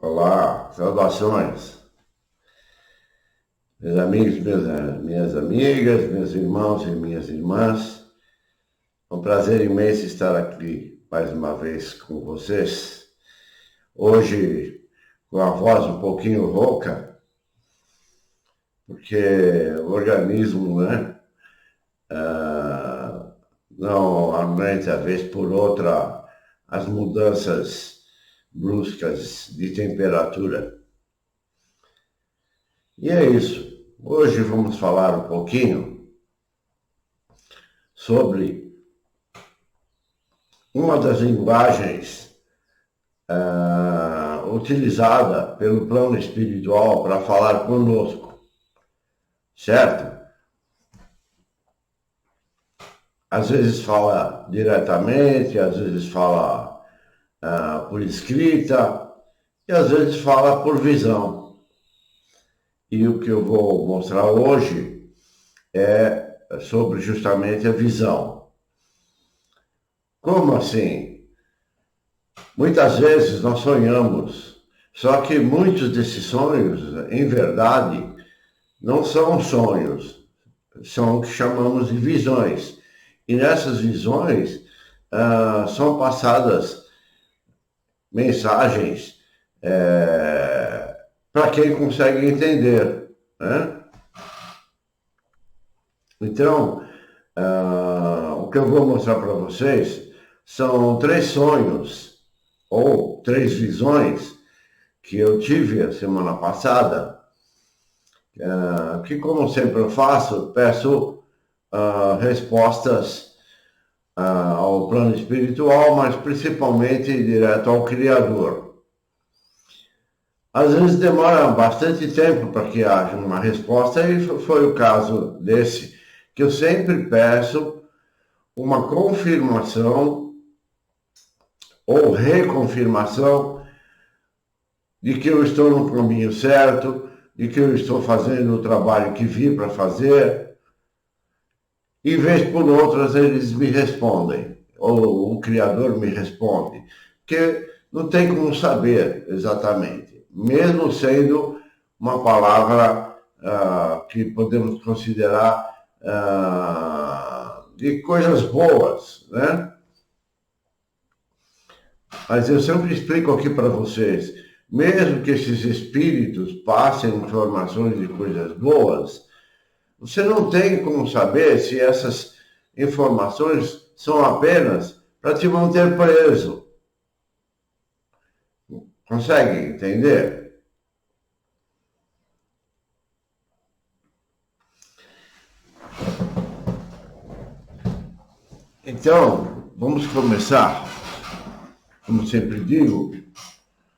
Olá, saudações, meus amigos, minhas amigas, meus irmãos e minhas irmãs. É um prazer imenso estar aqui mais uma vez com vocês. Hoje, com a voz um pouquinho rouca, porque o organismo, não aguenta, vez por outra, as mudanças bruscas de temperatura. E é isso. Hoje vamos falar um pouquinho sobre uma das linguagens utilizada pelo plano espiritual para falar conosco, certo? Às vezes fala diretamente, às vezes fala por escrita e às vezes fala por visão. E o que eu vou mostrar hoje é sobre justamente a visão. Como assim? Muitas vezes nós sonhamos, só que muitos desses sonhos, em verdade, não são sonhos, são o que chamamos de visões. E nessas visões são passadas mensagens para quem consegue entender, né? Então, o que eu vou mostrar para vocês são 3 sonhos ou 3 visões que eu tive a semana passada, que, como sempre eu faço, peço respostas ao plano espiritual, mas principalmente direto ao Criador. Às vezes demora bastante tempo para que haja uma resposta, e foi o caso desse, que eu sempre peço uma confirmação ou reconfirmação de que eu estou no caminho certo, de que eu estou fazendo o trabalho que vim para fazer. E vez por outras eles me respondem, ou o Criador me responde, porque não tem como saber exatamente, mesmo sendo uma palavra que podemos considerar de coisas boas, né? Mas eu sempre explico aqui para vocês, mesmo que esses espíritos passem informações de coisas boas, você não tem como saber se essas informações são apenas para te manter preso. Consegue entender? Então, vamos começar. Como sempre digo,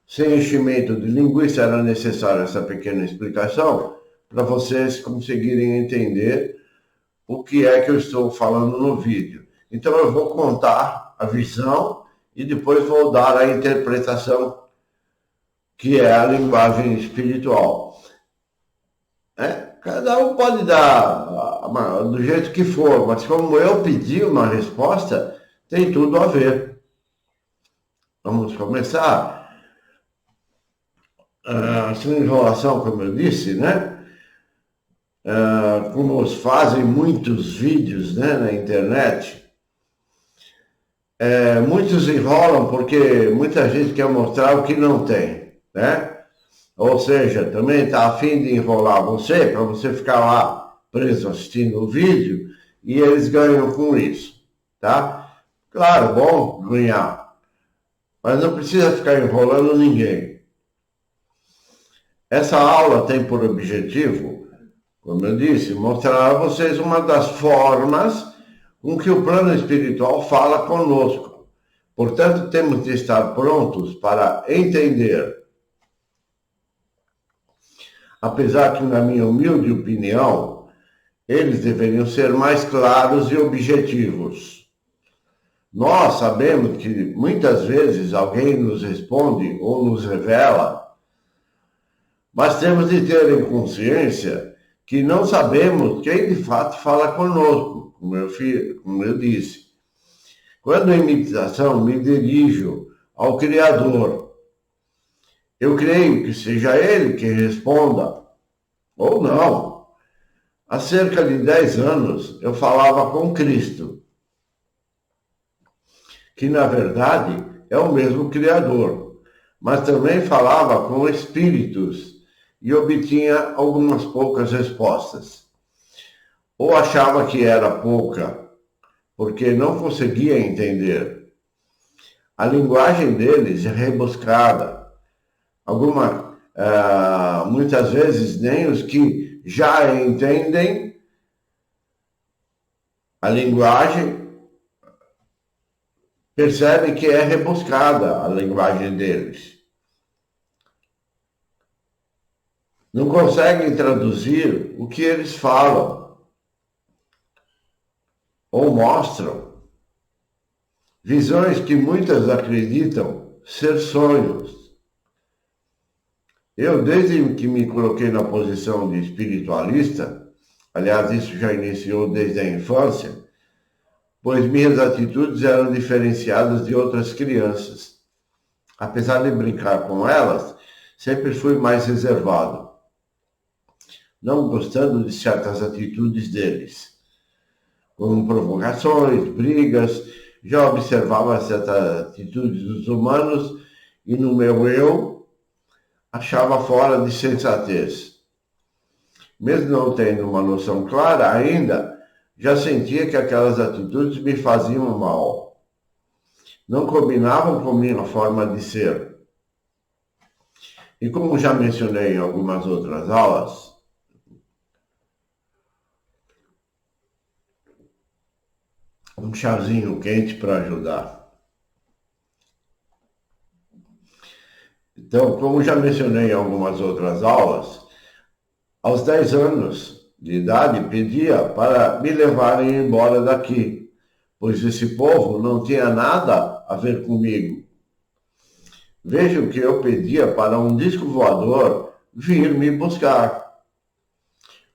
sem enchimento de linguiça, era necessária essa pequena explicação para vocês conseguirem entender o que é que eu estou falando no vídeo. Então eu vou contar a visão e depois vou dar a interpretação, que é a linguagem espiritual. Cada um pode dar do jeito que for, mas como eu pedi uma resposta, tem tudo a ver. Vamos começar. Sem enrolação, como eu disse, né? Como fazem muitos vídeos, né, na internet, muitos enrolam porque muita gente quer mostrar o que não tem, né? Ou seja, também está a fim de enrolar você, para você ficar lá preso assistindo o vídeo, e eles ganham com isso, tá? Claro, bom ganhar, mas não precisa ficar enrolando ninguém. Essa aula tem por objetivo, como eu disse, mostrar a vocês uma das formas com que o plano espiritual fala conosco. Portanto, temos de estar prontos para entender. Apesar que, na minha humilde opinião, eles deveriam ser mais claros e objetivos. Nós sabemos que muitas vezes alguém nos responde ou nos revela, mas temos de ter em consciência que não sabemos quem de fato fala conosco, como eu disse. Quando em meditação me dirijo ao Criador Eu creio que seja ele que responda, ou não. Há cerca de 10 anos eu falava com Cristo, que na verdade é o mesmo Criador, mas também falava com espíritos e obtinha algumas poucas respostas. Ou achava que era pouca, porque não conseguia entender. A linguagem deles é rebuscada. Muitas vezes nem os que já entendem a linguagem percebem que é rebuscada a linguagem deles. Não conseguem traduzir o que eles falam ou mostram. Visões que muitas acreditam ser sonhos. Eu, desde que me coloquei na posição de espiritualista, aliás, isso já iniciou desde a infância, pois minhas atitudes eram diferenciadas de outras crianças. Apesar de brincar com elas, sempre fui mais reservado, não gostando de certas atitudes deles, como provocações, brigas. Já observava certas atitudes dos humanos e no meu eu achava fora de sensatez. Mesmo não tendo uma noção clara ainda, já sentia que aquelas atitudes me faziam mal. Não combinavam com minha forma de ser. E como já mencionei em algumas outras aulas, um chazinho quente para ajudar. Então, como já mencionei em algumas outras aulas, aos 10 anos de idade pedia para me levarem embora daqui, pois esse povo não tinha nada a ver comigo. Vejam que eu pedia para um disco voador vir me buscar.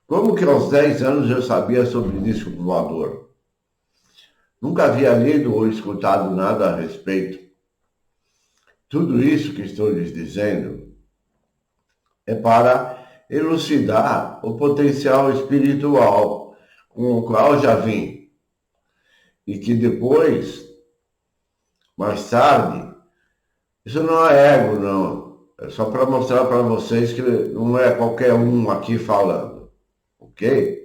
Como que aos 10 anos eu sabia sobre disco voador? Nunca havia lido ou escutado nada a respeito. Tudo isso que estou lhes dizendo é para elucidar o potencial espiritual com o qual já vim. E que depois, mais tarde, isso não é ego, não. É só para mostrar para vocês que não é qualquer um aqui falando, ok?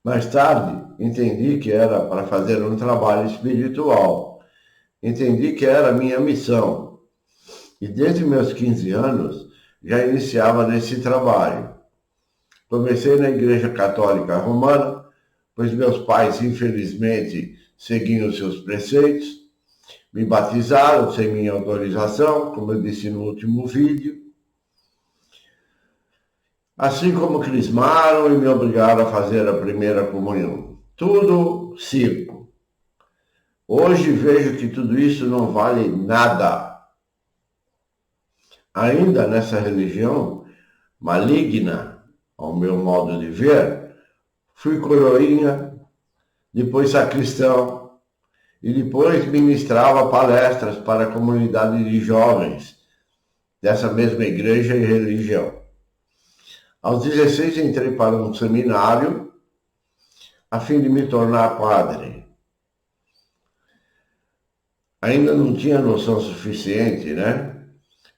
Mais tarde, entendi que era para fazer um trabalho espiritual. Entendi que era a minha missão. E desde meus 15 anos, já iniciava nesse trabalho. Comecei na Igreja Católica Romana, pois meus pais, infelizmente, seguiam seus preceitos. Me batizaram sem minha autorização, como eu disse no último vídeo. Assim como crismaram e me obrigaram a fazer a primeira comunhão. Tudo circo. Hoje vejo que tudo isso não vale nada. Ainda nessa religião maligna, ao meu modo de ver, fui coroinha, depois sacristão, e depois ministrava palestras para a comunidade de jovens dessa mesma igreja e religião. Aos 16 entrei para um seminário a fim de me tornar padre. Ainda não tinha noção suficiente, né?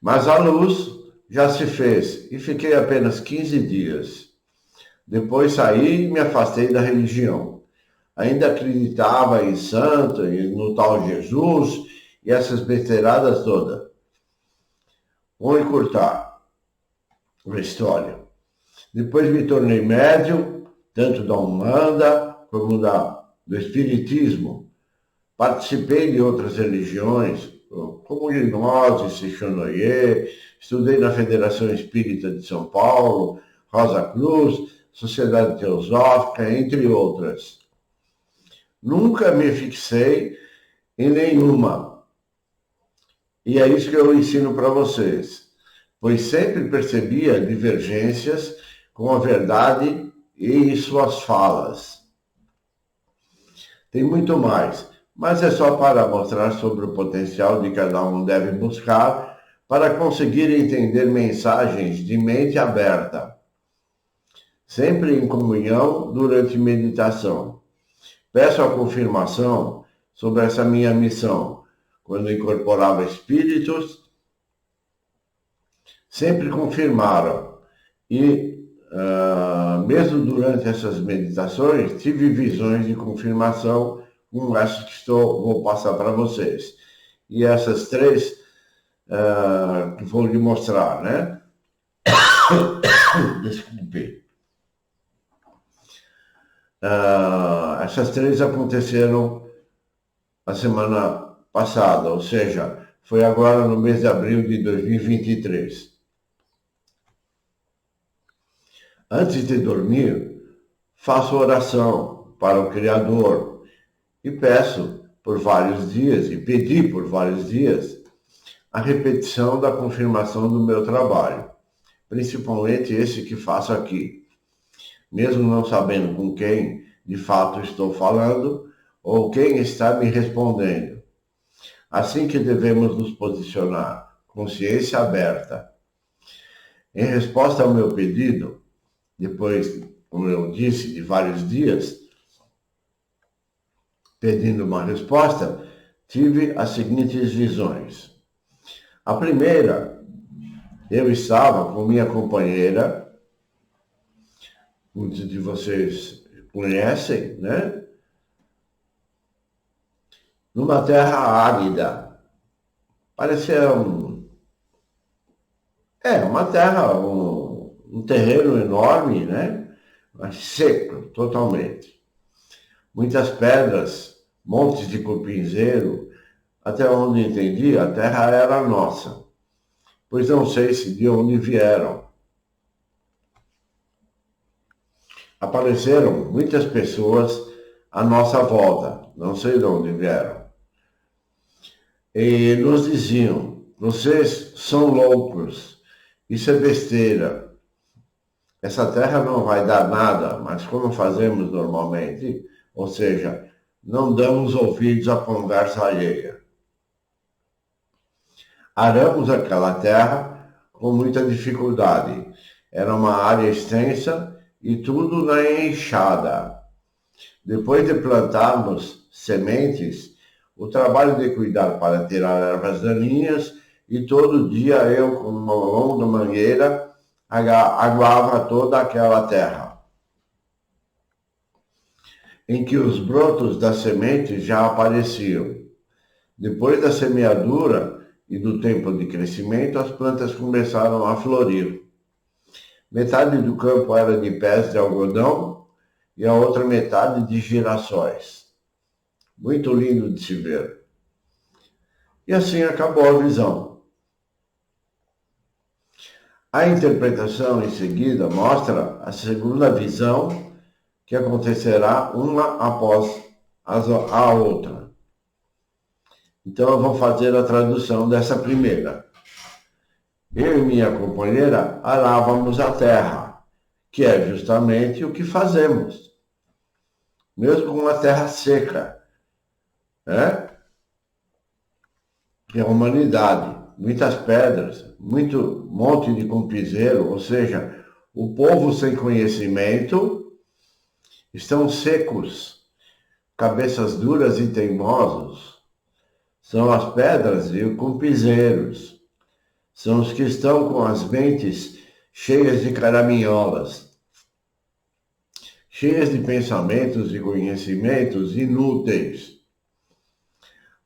Mas a luz já se fez e fiquei apenas 15 dias. Depois saí e me afastei da religião. Ainda acreditava em santo, no tal Jesus e essas besteiradas todas. Vou encurtar a história. Depois me tornei médium, tanto da Umbanda como do Espiritismo. Participei de outras religiões, como Gnose, Seixonoye, estudei na Federação Espírita de São Paulo, Rosa Cruz, Sociedade Teosófica, entre outras. Nunca me fixei em nenhuma. E é isso que eu ensino para vocês, pois sempre percebia divergências com a verdade e suas falas. Tem muito mais, mas é só para mostrar sobre o potencial de cada um deve buscar para conseguir entender mensagens de mente aberta, sempre em comunhão durante meditação. Peço a confirmação sobre essa minha missão, quando incorporava espíritos, sempre confirmaram. E, mesmo durante essas meditações, tive visões de confirmação, como essas que vou passar para vocês. E essas três que vou lhe mostrar, né? Desculpe. Essas três aconteceram a semana passada, ou seja, foi agora no mês de abril de 2023. Antes de dormir, faço oração para o Criador e peço por vários dias, e pedi por vários dias, a repetição da confirmação do meu trabalho, principalmente esse que faço aqui, mesmo não sabendo com quem de fato estou falando ou quem está me respondendo. Assim que devemos nos posicionar, consciência aberta. Em resposta ao meu pedido, depois, como eu disse, de vários dias, pedindo uma resposta, tive as seguintes visões. A primeira, eu estava com minha companheira, muitos de vocês conhecem, né? Numa terra árida. Parecia uma terra, um terreno enorme, né? Mas seco, totalmente. Muitas pedras, montes de cupinzeiro. Até onde entendi, a terra era nossa, pois não sei se de onde vieram. Apareceram muitas pessoas à nossa volta, não sei de onde vieram. E nos diziam, vocês são loucos, isso é besteira. Essa terra não vai dar nada, mas como fazemos normalmente, ou seja, não damos ouvidos à conversa alheia. Aramos aquela terra com muita dificuldade. Era uma área extensa e tudo na enxada. Depois de plantarmos sementes, o trabalho de cuidar para tirar ervas daninhas, e todo dia eu, com uma longa mangueira, aguava toda aquela terra, em que os brotos das sementes já apareciam. Depois da semeadura e do tempo de crescimento, as plantas começaram a florir. Metade do campo era de pés de algodão e a outra metade de girassóis. Muito lindo de se ver. E assim acabou a visão. A interpretação em seguida mostra a segunda visão, que acontecerá uma após a outra. Então eu vou fazer a tradução dessa primeira. Eu e minha companheira arávamos a terra, que é justamente o que fazemos, mesmo com uma terra seca, né? Que é a humanidade, muitas pedras, muito monte de cumpizeiro, ou seja, o povo sem conhecimento estão secos, cabeças duras e teimosos. São as pedras e os cumpizeiros. São os que estão com as mentes cheias de caraminholas, cheias de pensamentos e conhecimentos inúteis.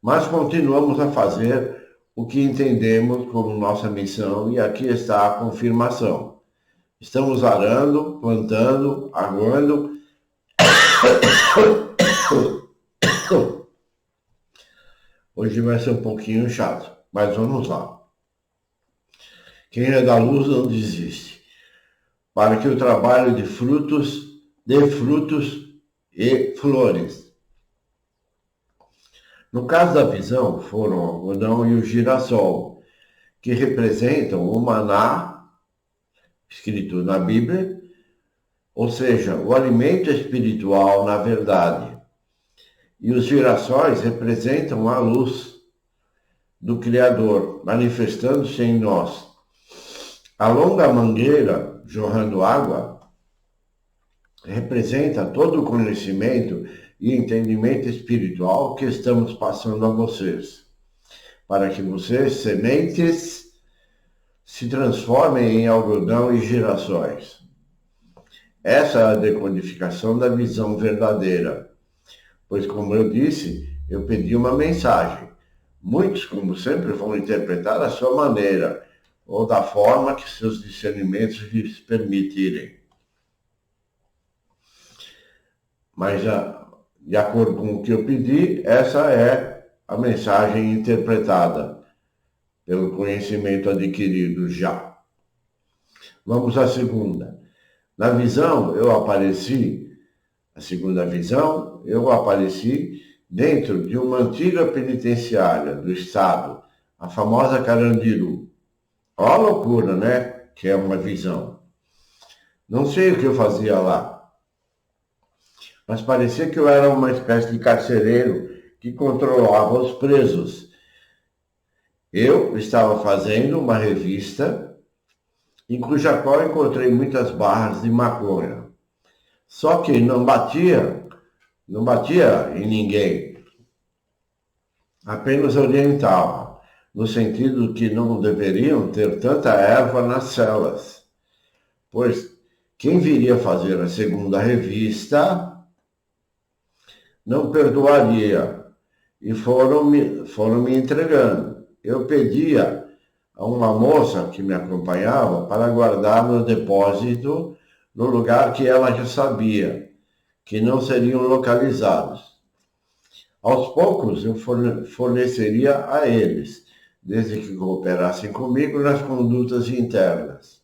Mas continuamos a fazer o que entendemos como nossa missão, e aqui está a confirmação. Estamos arando, plantando, aguando. Hoje vai ser um pouquinho chato, mas vamos lá. Quem é da luz não desiste, para que o trabalho de frutos dê frutos e flores. No caso da visão, foram o algodão e o girassol, que representam o maná, escrito na Bíblia, ou seja, o alimento espiritual na verdade. E os girassóis representam a luz, do Criador, manifestando-se em nós. A longa mangueira jorrando água representa todo o conhecimento e entendimento espiritual que estamos passando a vocês, para que vocês, sementes, se transformem em algodão e girassóis. Essa é a decodificação da visão verdadeira, pois, como eu disse, eu pedi uma mensagem. Muitos, como sempre, vão interpretar da sua maneira, ou da forma que seus discernimentos lhes permitirem. Mas, de acordo com o que eu pedi, essa é a mensagem interpretada pelo conhecimento adquirido já. Vamos à segunda. Na visão, a segunda visão, eu apareci dentro de uma antiga penitenciária do estado, a famosa Carandiru. Olha a loucura, né? Que é uma visão. Não sei o que eu fazia lá, mas parecia que eu era uma espécie de carcereiro que controlava os presos. Eu estava fazendo uma revista em cuja qual encontrei muitas barras de maconha. Só que não batia em ninguém, apenas orientava, no sentido que não deveriam ter tanta erva nas celas, pois quem viria fazer a segunda revista não perdoaria, e foram me entregando. Eu pedia a uma moça que me acompanhava para guardar no depósito, no lugar que ela já sabia que não seriam localizados. Aos poucos eu forneceria a eles, desde que cooperassem comigo nas condutas internas.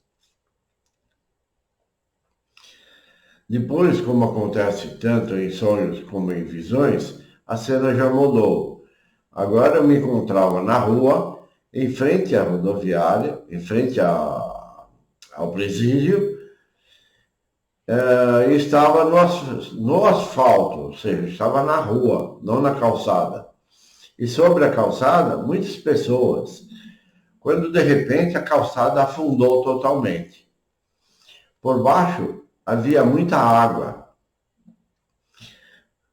Depois, como acontece tanto em sonhos como em visões, a cena já mudou. Agora eu me encontrava na rua, em frente à rodoviária, em frente ao presídio, e estava no asfalto, ou seja, estava na rua, não na calçada. E sobre a calçada, muitas pessoas, quando de repente a calçada afundou totalmente. Por baixo havia muita água.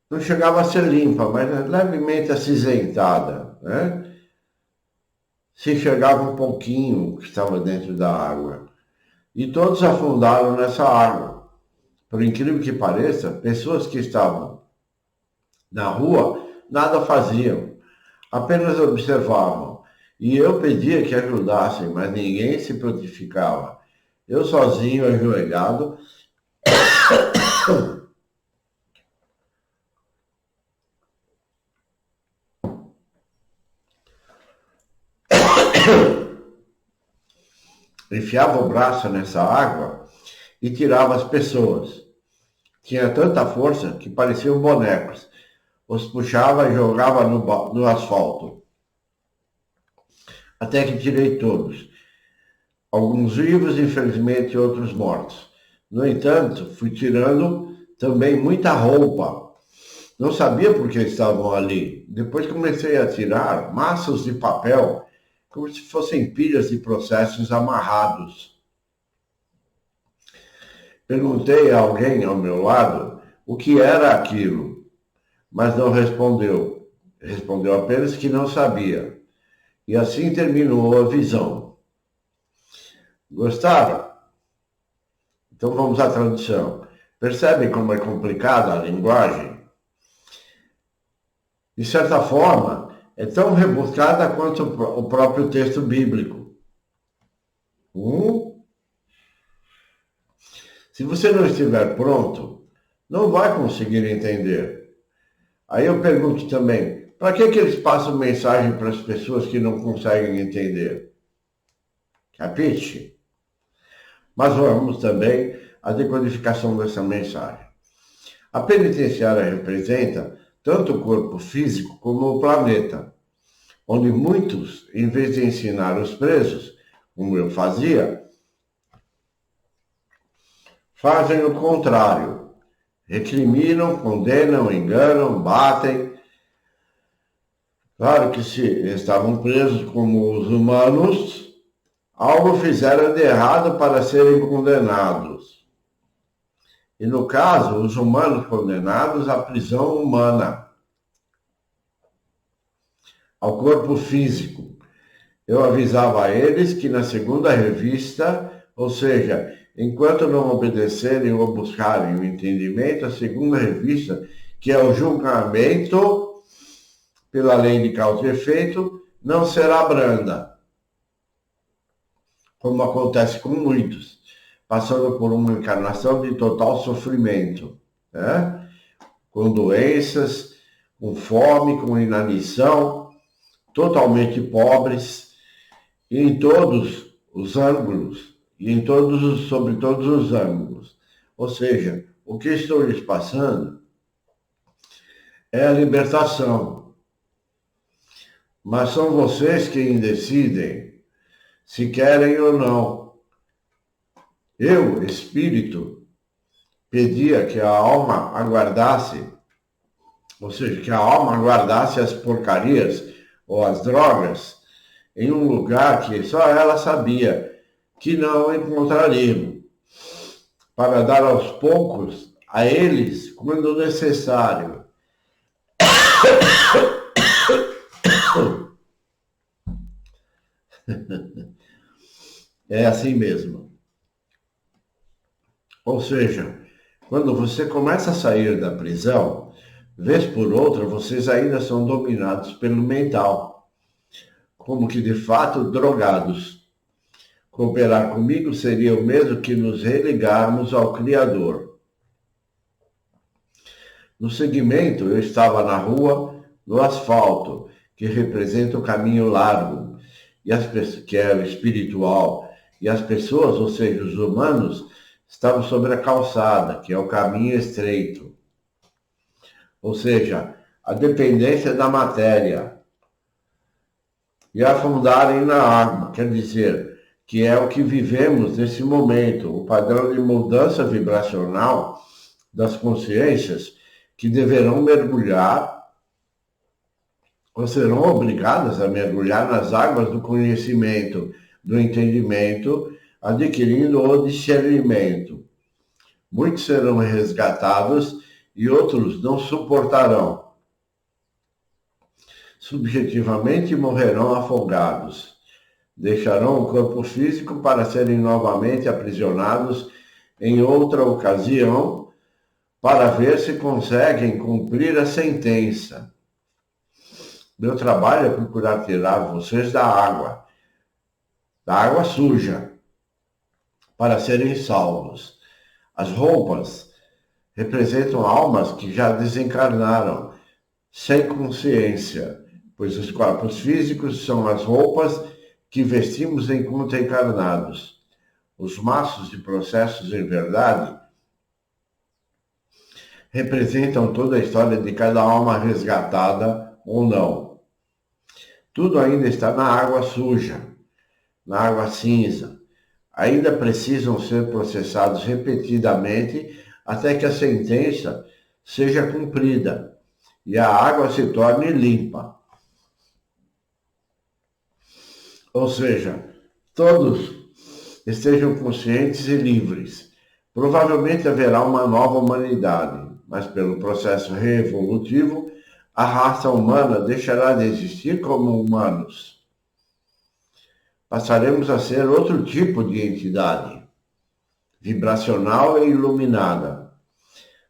Não chegava a ser limpa, mas levemente acinzentada, né? Se enxergava um pouquinho que estava dentro da água. E todos afundaram nessa água. Por incrível que pareça, pessoas que estavam na rua nada faziam, apenas observavam. E eu pedia que ajudassem, mas ninguém se prontificava. Eu sozinho, ajoelhado, enfiava o braço nessa água e tirava as pessoas. Tinha tanta força que pareciam bonecos. Os puxava e jogava no asfalto. Até que tirei todos. Alguns vivos, infelizmente, outros mortos. No entanto, fui tirando também muita roupa. Não sabia por que estavam ali. Depois comecei a tirar maços de papel, como se fossem pilhas de processos amarrados. Perguntei a alguém ao meu lado o que era aquilo, mas não respondeu. Respondeu apenas que não sabia. E assim terminou a visão. Gostaram? Então vamos à tradução. Percebem como é complicada a linguagem? De certa forma, é tão rebuscada quanto o próprio texto bíblico. Se você não estiver pronto, não vai conseguir entender. Aí eu pergunto também, para que eles passam mensagem para as pessoas que não conseguem entender? Capite? Mas vamos também à decodificação dessa mensagem. A penitenciária representa tanto o corpo físico como o planeta, onde muitos, em vez de ensinar os presos, como eu fazia, fazem o contrário. Recriminam, condenam, enganam, batem, Claro que se estavam presos como os humanos, algo fizeram de errado para serem condenados. E no caso, os humanos condenados à prisão humana, ao corpo físico. Eu avisava a eles que na segunda revista, ou seja, enquanto não obedecerem ou buscarem o entendimento, a segunda revista, que é o julgamento pela lei de causa e efeito, não será branda, como acontece com muitos, passando por uma encarnação de total sofrimento, né? Com doenças, com fome, com inanição, totalmente pobres, e em todos os ângulos, sobre todos os ângulos. Ou seja, o que estou lhes passando é a libertação. Mas são vocês quem decidem se querem ou não. Eu, espírito, pedia que a alma aguardasse, ou seja, que a alma aguardasse as porcarias ou as drogas em um lugar que só ela sabia que não encontrariam, para dar aos poucos a eles quando necessário. É assim mesmo. Ou seja, quando você começa a sair da prisão, vez por outra, vocês ainda são dominados pelo mental, como que de fato drogados. Cooperar comigo seria o mesmo que nos religarmos ao Criador. No segmento, eu estava na rua, no asfalto, que representa o caminho largo, que é o espiritual, e as pessoas, ou seja, os humanos, estavam sobre a calçada, que é o caminho estreito. Ou seja, a dependência da matéria. E afundarem na água, quer dizer, que é o que vivemos nesse momento, o padrão de mudança vibracional das consciências que deverão mergulhar, ou serão obrigadas a mergulhar nas águas do conhecimento, do entendimento, adquirindo o discernimento. Muitos serão resgatados e outros não suportarão. Subjetivamente morrerão afogados. Deixarão o corpo físico para serem novamente aprisionados em outra ocasião para ver se conseguem cumprir a sentença. Meu trabalho é procurar tirar vocês da água suja, para serem salvos. As roupas representam almas que já desencarnaram, sem consciência, pois os corpos físicos são as roupas que vestimos enquanto encarnados. Os maços de processos em verdade representam toda a história de cada alma resgatada ou não. Tudo ainda está na água suja, na água cinza. Ainda precisam ser processados repetidamente até que a sentença seja cumprida e a água se torne limpa. Ou seja, todos estejam conscientes e livres. Provavelmente haverá uma nova humanidade, mas pelo processo reevolutivo, a raça humana deixará de existir como humanos. Passaremos a ser outro tipo de entidade, vibracional e iluminada.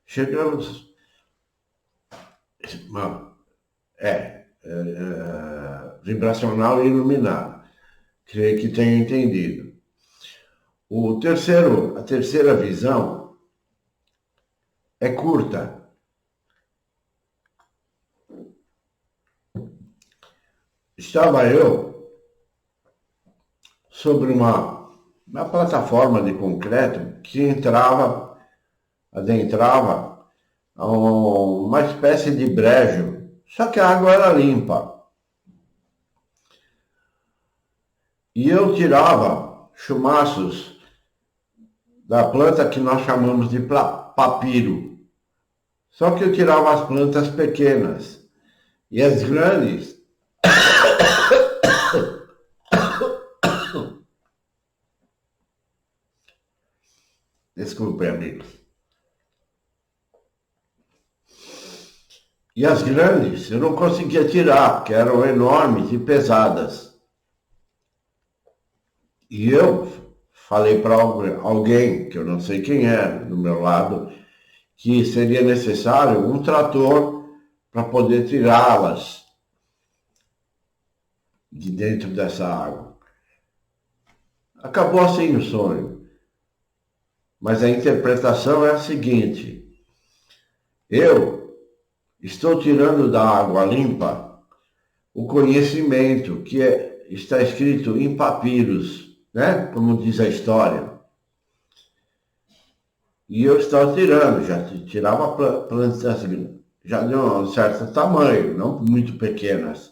Chegamos... vibracional e iluminada. Creio que tenha entendido. A terceira visão é curta. Estava eu sobre uma plataforma de concreto que adentrava a uma espécie de brejo, só que a água era limpa. E eu tirava chumaços da planta que nós chamamos de papiro. Só que eu tirava as plantas pequenas. E as grandes Desculpe, amigos. E as grandes eu não conseguia tirar, porque eram enormes e pesadas. E eu falei para alguém, que eu não sei quem é, do meu lado, que seria necessário um trator para poder tirá-las de dentro dessa água. Acabou assim o sonho. Mas a interpretação é a seguinte: eu estou tirando da água limpa o conhecimento que está escrito em papiros, né? Como diz a história. E eu estava tirando, já tirava plantas assim, já de um certo tamanho, não muito pequenas.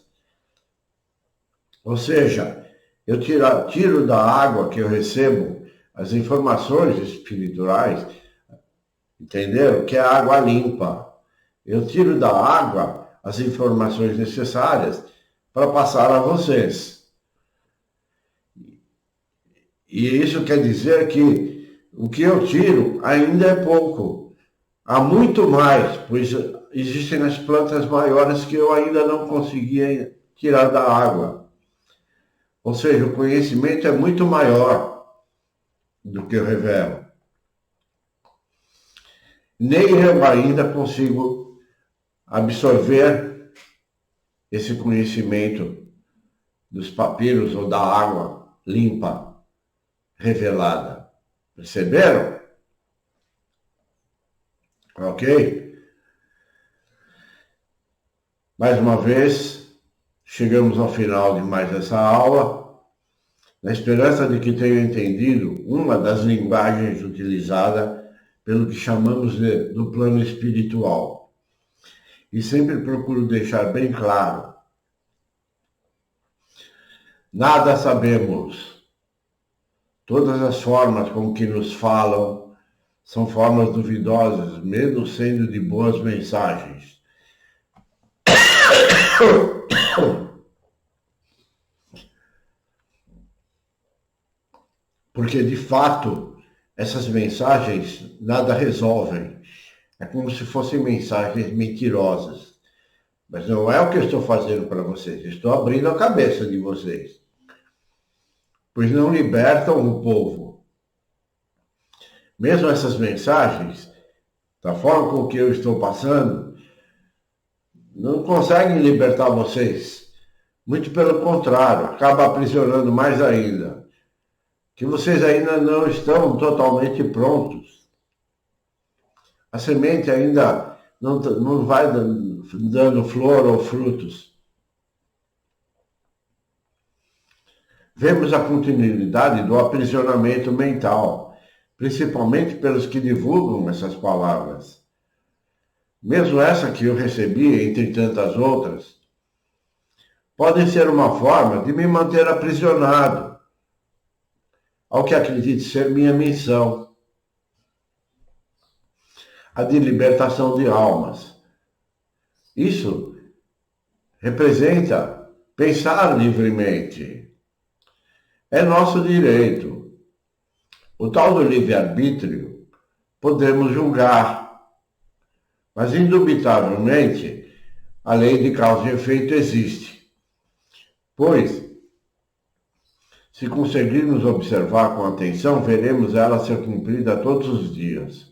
Ou seja, eu tiro da água que eu recebo as informações espirituais, entenderam? Que é água limpa. Eu tiro da água as informações necessárias para passar a vocês. E isso quer dizer que o que eu tiro ainda é pouco. Há muito mais, pois existem as plantas maiores que eu ainda não conseguia tirar da água. Ou seja, o conhecimento é muito maior do que eu revelo. Nem eu ainda consigo absorver esse conhecimento dos papiros ou da água limpa, revelada. Perceberam? Ok? Mais uma vez, chegamos ao final de mais essa aula, na esperança de que tenham entendido uma das linguagens utilizadas pelo que chamamos do plano espiritual. E sempre procuro deixar bem claro: nada sabemos. Todas as formas com que nos falam são formas duvidosas, mesmo sendo de boas mensagens. Porque, de fato, essas mensagens nada resolvem. É como se fossem mensagens mentirosas. Mas não é o que eu estou fazendo para vocês. Estou abrindo a cabeça de vocês. Pois não libertam o povo. Mesmo essas mensagens, da forma com que eu estou passando, não conseguem libertar vocês. Muito pelo contrário, acaba aprisionando mais ainda. Que vocês ainda não estão totalmente prontos. A semente ainda não vai dando flor ou frutos. Vemos a continuidade do aprisionamento mental, principalmente pelos que divulgam essas palavras. Mesmo essa que eu recebi, entre tantas outras, podem ser uma forma de me manter aprisionado ao que acredito ser minha missão, a de libertação de almas. Isso representa pensar livremente. É nosso direito. O tal do livre-arbítrio podemos julgar, mas indubitavelmente a lei de causa e efeito existe. Pois, se conseguirmos observar com atenção, veremos ela ser cumprida todos os dias.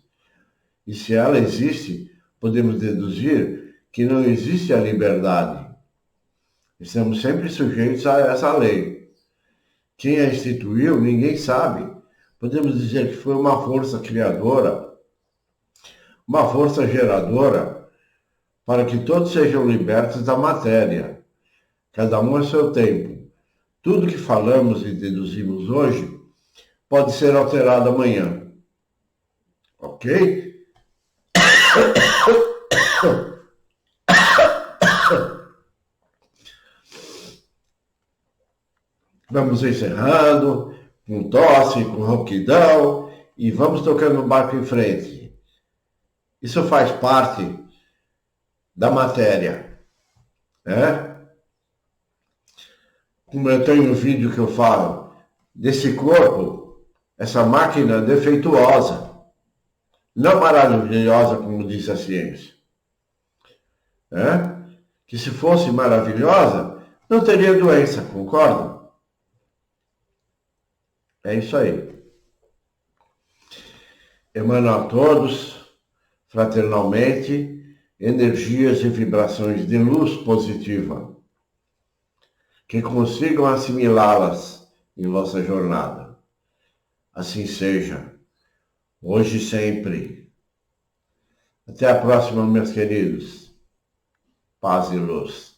E se ela existe, podemos deduzir que não existe a liberdade. Estamos sempre sujeitos a essa lei. Quem a instituiu, ninguém sabe. Podemos dizer que foi uma força criadora, uma força geradora, para que todos sejam libertos da matéria, cada um a seu tempo. Tudo que falamos e deduzimos hoje pode ser alterado amanhã. Ok? Vamos encerrando, com tosse, com rouquidão, e vamos tocando o barco em frente. Isso faz parte da matéria, né? como eu tenho um vídeo que eu falo, desse corpo, essa máquina defeituosa, não maravilhosa, como diz a ciência. Né? Que se fosse maravilhosa, não teria doença, concorda? É isso aí. Emano a todos, fraternalmente, energias e vibrações de luz positiva, que consigam assimilá-las em vossa jornada. Assim seja, hoje e sempre. Até a próxima, meus queridos. Paz e luz.